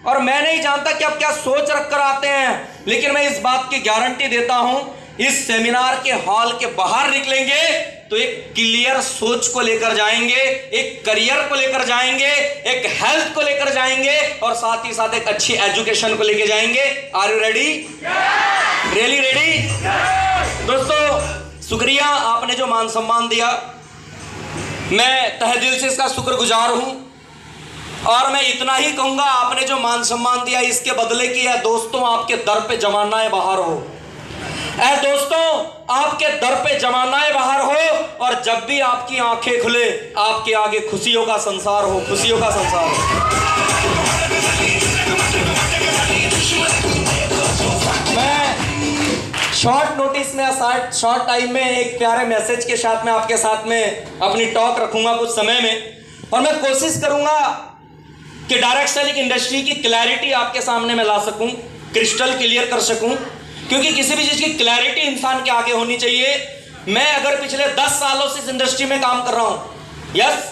और मैं नहीं जानता कि आप क्या सोच रख कर आते हैं, लेकिन मैं इस बात की गारंटी देता हूं, इस सेमिनार के हॉल के बाहर निकलेंगे तो एक क्लियर सोच को लेकर जाएंगे, एक करियर को लेकर जाएंगे, एक हेल्थ को लेकर जाएंगे और साथ ही साथ एक अच्छी एजुकेशन को लेकर जाएंगे। Are you ready? Really ready? दोस्तों शुक्रिया, आपने जो मान सम्मान दिया, मैं तहे दिल से इसका शुक्रगुजार हूं। और मैं इतना ही कहूंगा, आपने जो मान सम्मान दिया इसके बदले की है दोस्तों आपके दर पे जमानाए बाहर हो। ऐ दोस्तों आपके दर पे जमानाए बाहर हो और जब भी आपकी आंखें खुले आपके आगे खुशियों का संसार हो, खुशियों का संसार हो। मैं शॉर्ट नोटिस में, शॉर्ट टाइम में एक प्यारे मैसेज के साथ में आपके साथ में अपनी टॉक रखूंगा कुछ समय में, और मैं कोशिश करूंगा कि डायरेक्ट सेलिंग इंडस्ट्री की क्लैरिटी आपके सामने मैं ला सकूं, क्रिस्टल क्लियर कर सकूं, क्योंकि किसी भी चीज की क्लैरिटी इंसान के आगे होनी चाहिए। मैं अगर पिछले 10 सालों से इस इंडस्ट्री में काम कर रहा हूं, यस,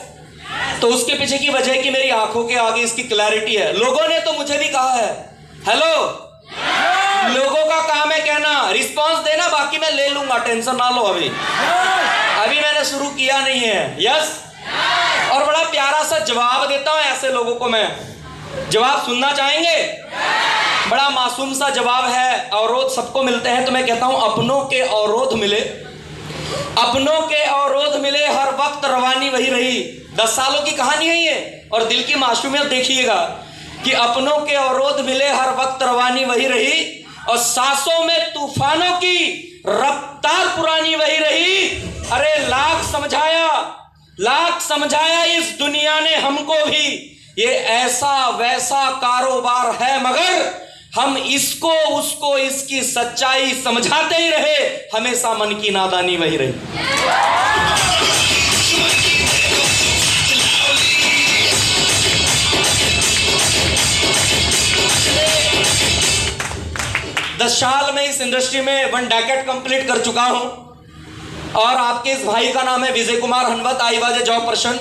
तो उसके पीछे की वजह कि मेरी आंखों के आगे इसकी क्लैरिटी है। लोगों ने तो मुझे भी कहा है, हेलो, लोगों का काम है कहना, रिस्पॉन्स देना, बाकी मैं ले लूंगा, टेंशन ना लो। अभी मैंने शुरू किया नहीं है, यस। और बड़ा प्यारा सा जवाब देता हूं ऐसे लोगों को मैं। जवाब सुनना चाहेंगे? बड़ा मासूम सा जवाब है। अवरोध सबको मिलते हैं, तो मैं कहता हूं अपनों के अवरोध मिले, अपनों के अवरोध मिले, हर वक्त रवानी वही रही। 10 सालों की कहानी है ये, और दिल की मासूमियत देखिएगा कि अपनों के अवरोध मिले, हर वक्त रवानी वही रही, और सांसों में तूफानों की रफ्तार पुरानी वही रही। अरे लाख समझाया इस दुनिया ने हमको भी, ये ऐसा वैसा कारोबार है, मगर हम इसको उसको इसकी सच्चाई समझाते ही रहे, हमेशा मन की नादानी वही रही। दस साल में इस इंडस्ट्री में 1 डेकेड कंप्लीट कर चुका हूं, और आपके इस भाई का नाम है Vijay Kumar Hanwat, I was a job person.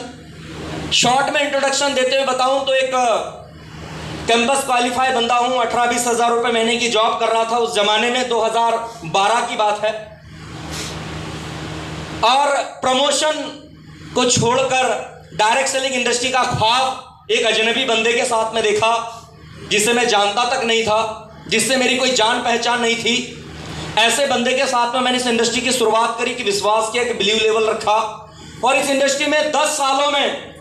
Short में इंट्रोडक्शन देते हुए बताऊं तो एक कैंपस क्वालिफाई बंदा हूं, 18-20 हज़ार रुपए महीने की जॉब कर रहा था उस जमाने में, 2012 की बात है। और प्रमोशन को छोड़कर डायरेक्ट सेलिंग इंडस्ट्री का ख्वाब एक अजनबी बंदे के साथ में देखा, जिसे मैं जानता तक नहीं था, जिससे मेरी कोई जान पहचान नहीं थी। ऐसे बंदे के साथ में मैंने इस इंडस्ट्री की शुरुआत करी, कि विश्वास किया, कि बिलीव लेवल रखा, और इस इंडस्ट्री में 10 सालों में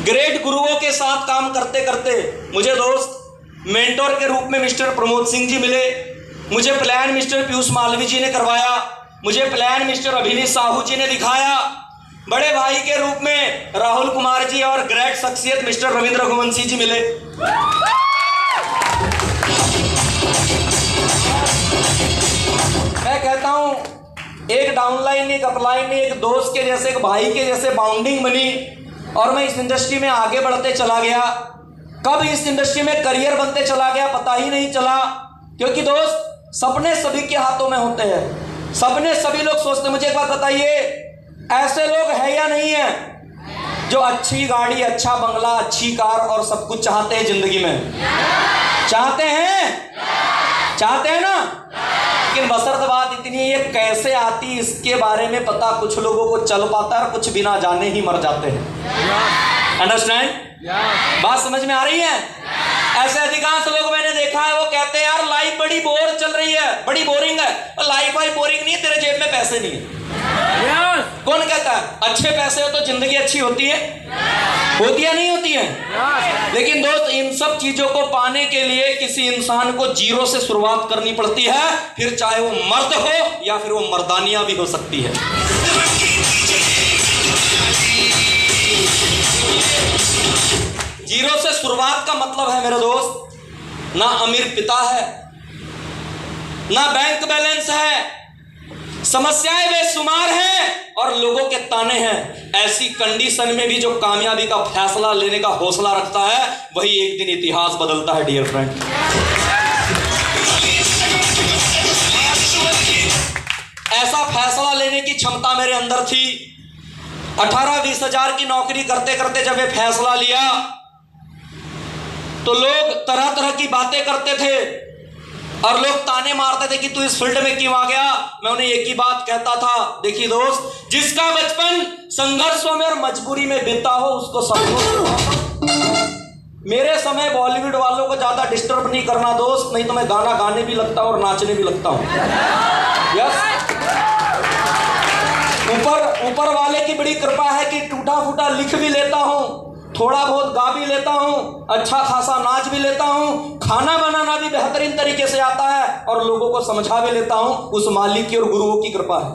ग्रेट गुरुओं के साथ काम करते करते मुझे दोस्त मेंटोर के रूप में मिस्टर प्रमोद सिंह जी मिले, मुझे प्लान मिस्टर पीयूष मालवी जी ने करवाया, मुझे प्लान मिस्टर अभिनीत साहू जी ने दिखाया, बड़े भाई के रूप में राहुल कुमार जी और ग्रेट शख्सियत मिस्टर रविंद्र रघुवंशी जी मिले। मैं कहता हूं एक डाउनलाइन, एक अपलाइन, एक दोस्त के जैसे, एक भाई के जैसे बाउंडिंग बनी, और मैं इस इंडस्ट्री में आगे बढ़ते चला गया। कब इस इंडस्ट्री में करियर बनते चला गया पता ही नहीं चला, क्योंकि दोस्त सपने सभी के हाथों में होते हैं, सपने सभी लोग सोचते। मुझे एक बात बताइए, ऐसे लोग हैं या नहीं है जो अच्छी गाड़ी, अच्छा बंगला, अच्छी कार और सब कुछ चाहते हैं जिंदगी में? चाहते हैं ना? लेकिन बसर्त बात इतनी है, ये कैसे आती इसके बारे में पता कुछ लोगों को चल पाता है, और कुछ बिना जाने ही मर जाते हैं। अंडरस्टैंड? बात समझ में आ रही है? ऐसे अधिकांश लोग मैंने देखा है, वो कहते हैं यार लाइफ बड़ी बोर चल रही है, बड़ी बोरिंग है। और लाइफ भाई बोरिंग नहीं है, तेरे जेब में पैसे नहीं है। कौन कहता है? अच्छे पैसे हो तो जिंदगी अच्छी होती है, होती है नहीं होती है? लेकिन दोस्त इन सब चीजों को पाने के लिए किसी इंसान को जीरो से शुरुआत करनी पड़ती है, फिर चाहे वो मर्द हो या फिर वो मर्दानिया भी हो सकती है। जीरो से शुरुआत का मतलब है मेरे दोस्त, ना अमीर पिता है, ना बैंक बैलेंस है, समस्याएं बेशुमार हैं और लोगों के ताने हैं। ऐसी कंडीशन में भी जो कामयाबी का फैसला लेने का हौसला रखता है, वही एक दिन इतिहास बदलता है डियर फ्रेंड। ऐसा फैसला लेने की क्षमता मेरे अंदर थी। 18-20 हज़ार की नौकरी करते करते जब ये फैसला लिया तो लोग तरह तरह की बातें करते थे और लोग ताने मारते थे कि तू इस फील्ड में क्यों आ गया। मैं उन्हें एक ही बात कहता था, देखिए दोस्त, जिसका बचपन संघर्षों में और मजबूरी में बीता हो उसको सब। मेरे समय बॉलीवुड वालों को ज्यादा डिस्टर्ब नहीं करना दोस्त, नहीं तो मैं गाना गाने भी लगता हूं और नाचने भी लगता हूं। यस, ऊपर वाले की बड़ी कृपा है कि टूटा फूटा लिख भी लेता हूं, थोड़ा बहुत गा भी लेता हूं, अच्छा खासा नाच भी लेता हूं, खाना बनाना भी बेहतरीन तरीके से आता है और लोगों को समझा भी लेता हूं। उस मालिक की और गुरुओं की कृपा है।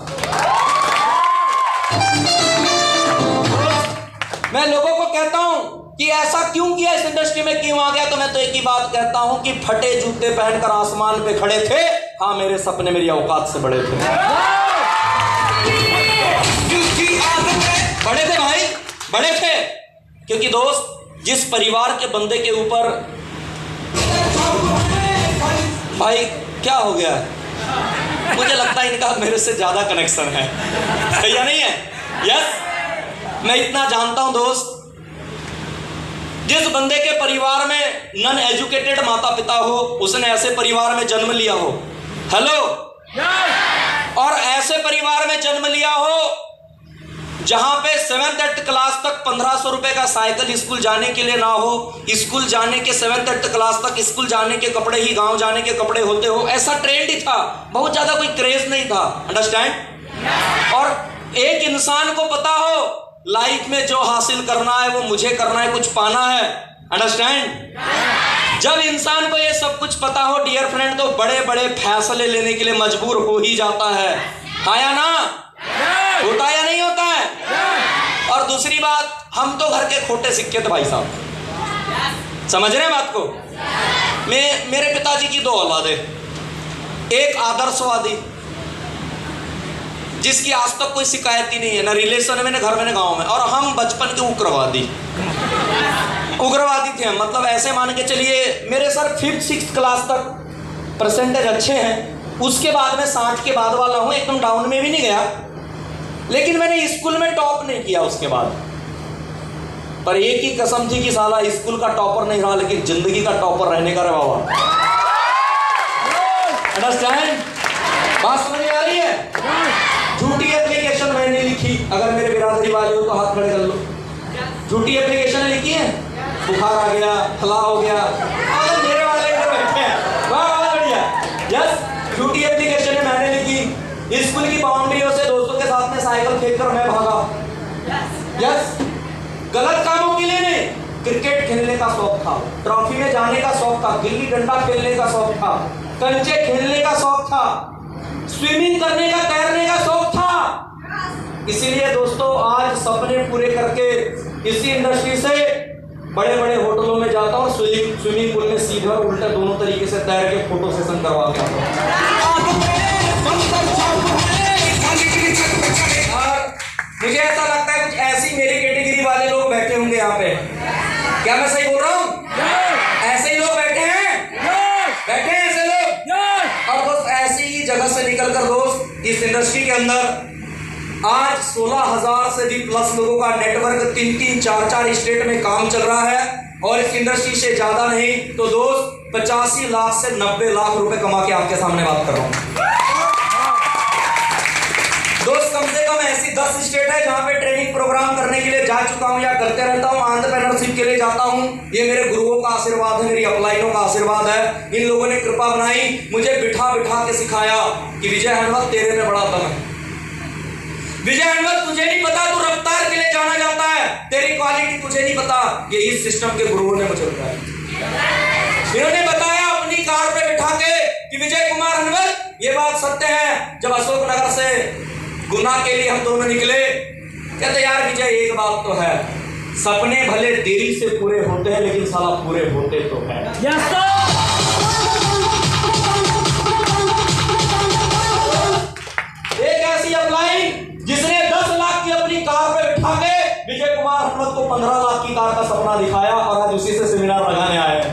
मैं लोगों को कहता हूं कि ऐसा क्यों किया, इस इंडस्ट्री में क्यों आ गया, तो मैं तो एक ही बात कहता हूं कि फटे जूते पहनकर आसमान पे खड़े थे। हाँ, मेरे सपने मेरी औकात से बड़े थे, बड़े थे भाई, बड़े थे। क्योंकि दोस्त, जिस परिवार के बंदे के ऊपर, भाई क्या हो गया है, मुझे लगता है इनका मेरे से ज्यादा कनेक्शन है, सही या नहीं है? यस, मैं इतना जानता हूं दोस्त, जिस बंदे के परिवार में नॉन एजुकेटेड माता पिता हो, उसने ऐसे परिवार में जन्म लिया हो, हेलो, और ऐसे परिवार में जन्म लिया हो जहां पे 7th 8th क्लास तक 1500 रुपए का साइकिल स्कूल जाने के लिए ना हो, स्कूल जाने के 7th 8th क्लास तक स्कूल जाने के कपड़े ही गांव जाने के कपड़े होते हो, ऐसा ट्रेंड ही था, बहुत ज्यादा कोई क्रेज नहीं था, अंडरस्टैंड। और एक इंसान को पता हो लाइफ में जो हासिल करना है वो मुझे करना है, कुछ पाना है, अंडरस्टैंड। जब इंसान को ये सब कुछ पता हो डियर फ्रेंड, तो बड़े बड़े फैसले लेने के लिए मजबूर हो ही जाता है, हाँ या ना? होता या नहीं होता है? और दूसरी बात, हम तो घर के खोटे सिक्के थे भाई साहब, समझ रहे हैं बात को? मेरे पिताजी की 2 औलादे, एक आदर्शवादी जिसकी आज तक कोई शिकायत ही नहीं है, ना रिलेशन में, ना घर में, ना गांव में, और हम बचपन के उग्रवादी थे। मतलब ऐसे मान के चलिए, मेरे सर 5th 6th क्लास तक परसेंटेज अच्छे हैं, उसके बाद में 60 के बाद वाला हूं, एकदम डाउन में भी नहीं गया, लेकिन मैंने स्कूल में टॉप नहीं किया उसके बाद। पर एक ही कसम थी कि साला स्कूल का टॉपर नहीं रहा, लेकिन जिंदगी का टॉपर रहने का रे बाबा, अंडरस्टैंड? बात समझ में आ रही है? झूठी एप्लीकेशन मैंने लिखी, अगर मेरे बिरादरी वाले हो तो हाथ खड़े कर लो। झूठी एप्लीकेशन लिखी है, बुखार आ गया, फला हो गया, अगर मेरे वाले इधर बैठे हैं, वाह बढ़िया। यस, झूठी एप्लीकेशन है मैंने लिखी, स्कूल की बाउंड्रियों से दोस्तों के साथ में साइकिल फेंककर मैं भागा। यस, गलत कामों के लिए नहीं, क्रिकेट खेलने का शौक था, ट्रॉफी में जाने का शौक था, गिल्ली डंडा खेलने का शौक था, कंचे खेलने का शौक था, स्विमिंग करने का, तैरने का शौक था। इसीलिए दोस्तों आज सपने पूरे करके इसी इंडस्ट्री से बड़े बड़े होटलों में जाता हूँ, स्विमिंग पूल में सीधे और उल्टे दोनों तरीके से तैर के फोटो सेशन करवा के आता हूँ। मुझे ऐसा लगता है कुछ ऐसी मेरी कैटेगरी वाले लोग बैठे होंगे यहाँ पे, क्या मैं सही बोल रहा हूँ? ऐसे ही लोग बैठे हैं, बैठे हैं ऐसे लोग। और दोस्त ऐसी ही जगह से निकलकर दोस्त इस इंडस्ट्री के अंदर आज 16,000 से भी प्लस लोगों का नेटवर्क 3-3, 4-4 स्टेट में काम चल रहा है, और इस इंडस्ट्री से ज्यादा नहीं तो दोस्त 85 लाख से 90 लाख रुपए कमा के आपके सामने बात कर रहा हूँ दोस्त। कम से कम ऐसी 10 स्टेट है जहां पे ट्रेनिंग प्रोग्राम करने के लिए जा चुका हूं या करते रहता हूं, एंटरप्रेन्योरशिप के लिए जाता हूं। ये मेरे गुरुओं का आशीर्वाद है, मेरी अपलाइनों का आशीर्वाद है। इन लोगों ने कृपा बनाई, मुझे बिठा बिठा के सिखाया कि विजय हनुमत तेरे में बड़ा दम है। विजय हनुमत तुझे नहीं पता तू रफ्तार के लिए जाना जाता है, तेरी क्वालिटी तुझे नहीं पता, ये इस सिस्टम के गुरुओं ने मुझे बताया। इन्होंने बताया अपनी कार पे बिठा के कि विजय कुमार हनुमत ये बात सत्य है। जब अशोकनगर से गुना के लिए हम दोनों निकले, कहते यार विजय एक बात तो है, सपने भले देरी से पूरे होते हैं लेकिन साला पूरे होते तो है। एक ऐसी अपलाइन जिसने 10 लाख की अपनी कार पे बिठा के विजय कुमार हनुमत को 15 लाख की कार का सपना दिखाया, और आज उसी से सेमिनार लगाने आए हैं।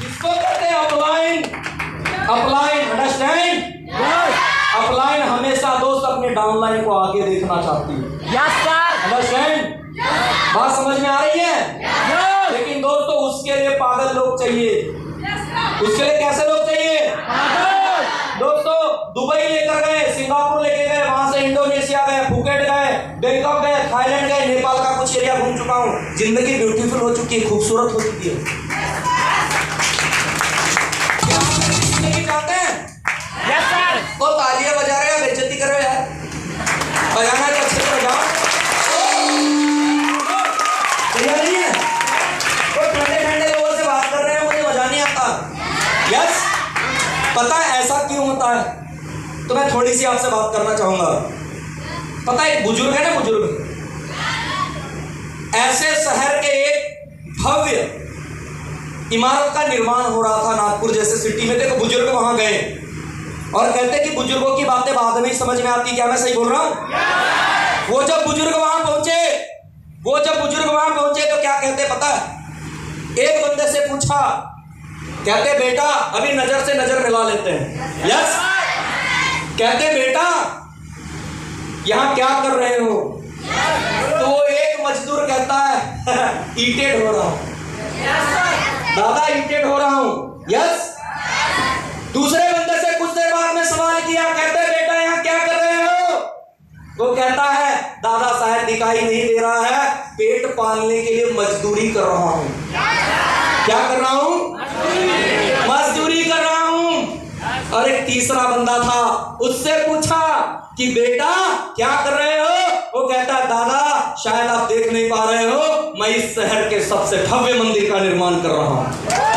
इसको कहते हैं अपलाइन। Upline, understand? अपलाइन हमेशा दोस्त अपने डाउनलाइन को आगे देखना चाहती है। अंडरस्टैंड? बात समझ में आ रही है? लेकिन दोस्तों उसके लिए पागल लोग चाहिए। उसके लिए कैसे लोग चाहिए? दोस्तों दुबई लेकर गए, सिंगापुर लेके गए, वहां से इंडोनेशिया गए, फुकेट गए, बैंकॉक गए, थाईलैंड गए, नेपाल का कुछ एरिया घूम चुका हूं। जिंदगी ब्यूटीफुल हो चुकी है, खूबसूरत हो चुकी है। क्या आप ऐसी जिंदगी चाहते हैं? Yes sir. तो तालियां बजा रहे हैं, बेइज्जती कर रहे हैं यार। बजाना है तो अच्छे से बजाओ। नहीं है तो ठंडे ठंडे लोगों से बात कर रहे हैं, मुझे मजा नहीं आता। यस, पता है ऐसा क्यों होता है? तो मैं थोड़ी सी आपसे बात करना चाहूंगा। पता है एक बुजुर्ग है ना, बुजुर्ग ऐसे शहर के एक भव्य इमारत का निर्माण हो रहा था नागपुर जैसे सिटी में। देखो बुजुर्ग वहां गए और कहते कि बुजुर्गों की बातें बाद में समझ में आती। क्या मैं सही बोल रहा हूं? वो जब बुजुर्ग वहां पहुंचे तो क्या कहते पता है? एक बंदे से पूछा, कहते बेटा अभी नजर से नजर मिला लेते हैं। यस, कहते बेटा यहां क्या कर रहे हो? तो वो एक मजदूर कहता है ईंटें ढो रहा हूं दादा, ईंटें ढो रहा हूं। यस, दूसरे बंदे से कुछ देर बाद में सवाल किया, कहते बेटा यहां क्या कर रहे हो? वो कहता है दादा शायद दिखाई नहीं दे रहा है, पेट पालने के लिए मजदूरी कर रहा हूं। क्या कर रहा हूं? मजदूरी कर रहा हूं। और एक तीसरा बंदा था, उससे पूछा कि बेटा क्या कर रहे हो? वो कहता है दादा शायद आप देख नहीं पा रहे हो, मैं इस शहर के सबसे भव्य मंदिर का निर्माण कर रहा हूं।